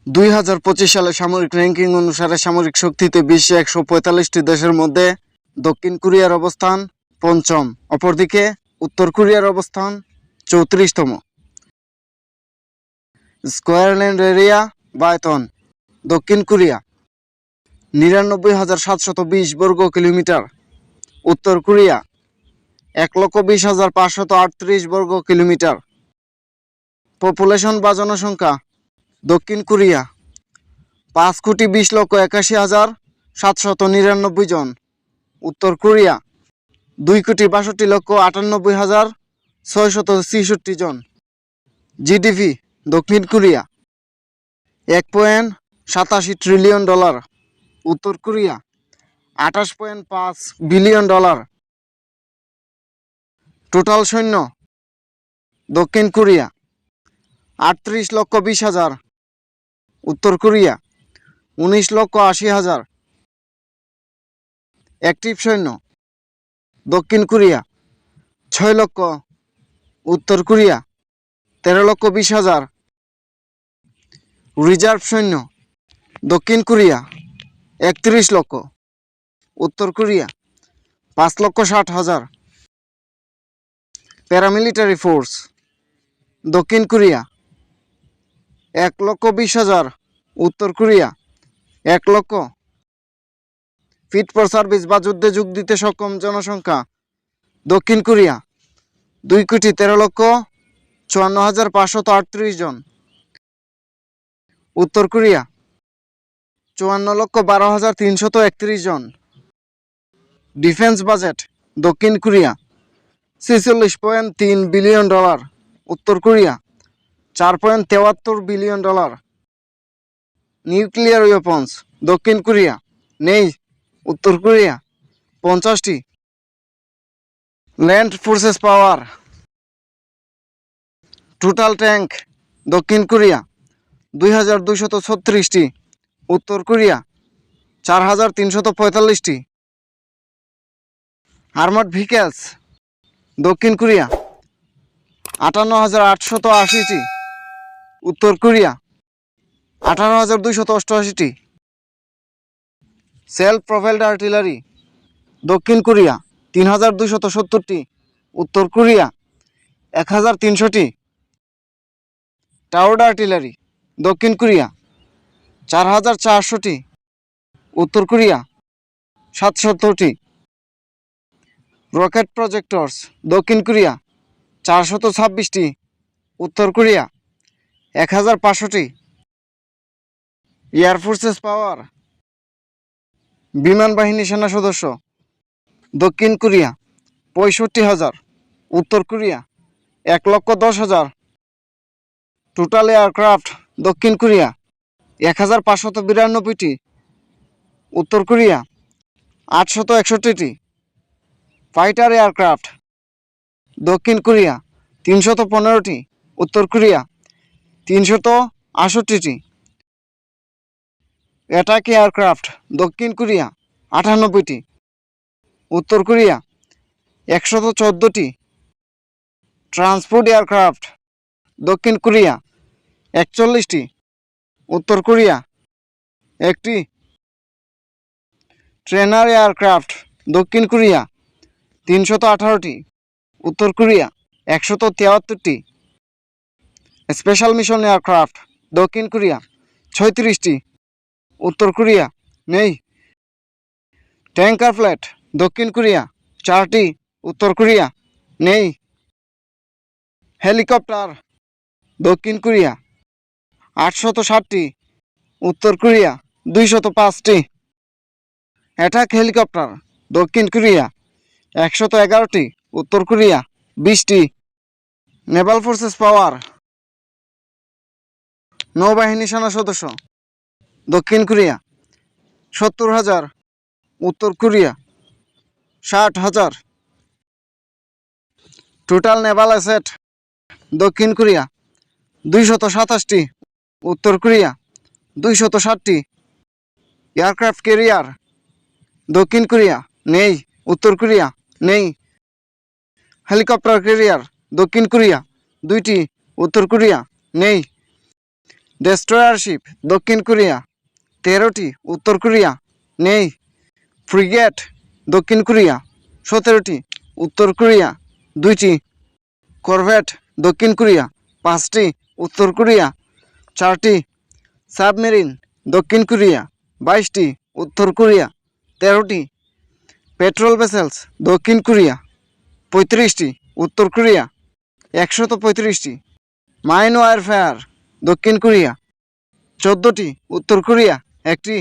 2025 সালে সামরিক র্যাঙ্কিং অনুসারে সামরিক শক্তিতে বিশ্বে 145টি দেশের মধ্যে দক্ষিণ কোরিয়ার অবস্থান পঞ্চম, অপরদিকে উত্তর কোরিয়ার অবস্থান 34তম। স্কয়ার ল্যান্ড এরিয়া বা আয়তন, দক্ষিণ কোরিয়া 99,720 বর্গ কিলোমিটার, উত্তর কোরিয়া 1,20,538 বর্গ কিলোমিটার। পপুলেশন বা জনসংখ্যা, দক্ষিণ কোরিয়া 5,20,81,799 জন, উত্তর কোরিয়া 2,62,98,666 জন। জিডিপি, দক্ষিণ কোরিয়া 1.87 ট্রিলিয়ন ডলার, উত্তর কোরিয়া 28.5 বিলিয়ন ডলার। টোটাল সৈন্য, দক্ষিণ কোরিয়া 38,20,000, উত্তর কোরিয়া 19,80,000। অ্যাক্টিভ সৈন্য, দক্ষিণ কোরিয়া 6 লক্ষ, উত্তর কোরিয়া 13,20,000। রিজার্ভ সৈন্য, দক্ষিণ কোরিয়া 31 লক্ষ, উত্তর কোরিয়া 5,60,000। প্যারামিলিটারি ফোর্স, দক্ষিণ কোরিয়া 1,20,000, উত্তর কোরিয়া 1 লক্ষ। ফিট ফর সার্ভিস বা যুদ্ধে যোগ দিতে সক্ষম জনসংখ্যা, দক্ষিণ কোরিয়া 2,13,54,538 জন, উত্তর কোরিয়া 54,12,331 জন। ডিফেন্স বাজেট, দক্ষিণ কোরিয়া 46.3 বিলিয়ন ডলার, উত্তর Korea 4.73 billion dollar. Nuclear weapons, দক্ষিণ কোরিয়া নেই, উত্তর কোরিয়া 50টি। ল্যান্ড ফোর্সেস পাওয়ার, টোটাল ট্যাঙ্ক, দক্ষিণ কোরিয়া 2,236টি, উত্তর কোরিয়া 4,345টি। আর্মার্ড ভেহিকলস, দক্ষিণ কোরিয়া 58,880টি, উত্তর কোরিয়া 18,288টি। সেলফ প্রোপেলড আর্টিলারি, দক্ষিণ কোরিয়া 3,270টি, উত্তর কোরিয়া 1,300টি। টাওয়ার্ড আর্টিলারি, দক্ষিণ কোরিয়া 4,400টি, উত্তর কোরিয়া 770টি। রকেট প্রজেক্টরস, দক্ষিণ কোরিয়া 426টি, উত্তর কোরিয়া 1,500টি। এয়ারফোর্সেস পাওয়ার, বিমান বাহিনী সেনা সদস্য, দক্ষিণ কোরিয়া 65,000, উত্তর কোরিয়া 1,10,000। টোটাল এয়ারক্রাফট, দক্ষিণ কোরিয়া 1,592টি, উত্তর কোরিয়া 861টি। ফাইটার এয়ারক্রাফট, দক্ষিণ কোরিয়া 315টি, উত্তর কোরিয়া 368টি। অ্যাটাক এয়ারক্রাফট, দক্ষিণ কোরিয়া 98টি, উত্তর কোরিয়া 114টি। ট্রান্সপোর্ট এয়ারক্রাফট, দক্ষিণ কোরিয়া 41টি, উত্তর কোরিয়া 1টি। ট্রেনার এয়ারক্রাফট, দক্ষিণ কোরিয়া 318টি, উত্তর কোরিয়া 173টি। স্পেশাল মিশন এয়ারক্রাফট, দক্ষিণ কোরিয়া 36টি, উত্তর কোরিয়া নেই। ট্যাঙ্কার ফ্লাইট, দক্ষিণ কোরিয়া 4টি, উত্তর কোরিয়া নেই। হেলিকপ্টার, দক্ষিণ কোরিয়া 860টি, উত্তর কোরিয়া 205টি। অ্যাটাক হেলিকপ্টার, দক্ষিণ কোরিয়া 111টি, উত্তর কোরিয়া 20টি। নেভাল ফোর্সেস পাওয়ার, নৌবাহিনী সেনা সদস্য, দক্ষিণ কোরিয়া 70,000, উত্তর কোরিয়া 60,000। টোটাল নেভাল অ্যাসেট, দক্ষিণ কোরিয়া 227টি, উত্তর কোরিয়া 260টি। এয়ারক্রাফট ক্যারিয়ার, দক্ষিণ কোরিয়া নেই, উত্তর কোরিয়া নেই। হেলিকপ্টার ক্যারিয়ার, দক্ষিণ কোরিয়া 2টি, উত্তর কোরিয়া নেই। ডেস্ট্রয়ার শিপ দক্ষিণ কোরিয়া 13টি, উত্তর কোরিয়া নেই। ফ্রিগেট দক্ষিণ কোরিয়া 17টি, উত্তর কোরিয়া 2টি। করভেট দক্ষিণ কোরিয়া 5টি, উত্তর কোরিয়া 4টি। সাবমেরিন দক্ষিণ কোরিয়া 22টি, উত্তর কোরিয়া 13টি। পেট্রোল ভেসেলস দক্ষিণ কোরিয়া 35টি, উত্তর কোরিয়া 135টি। মাইন ওয়ারফেয়ার দক্ষিণ কোরিয়া 14টি, উত্তর কোরিয়া 1টি।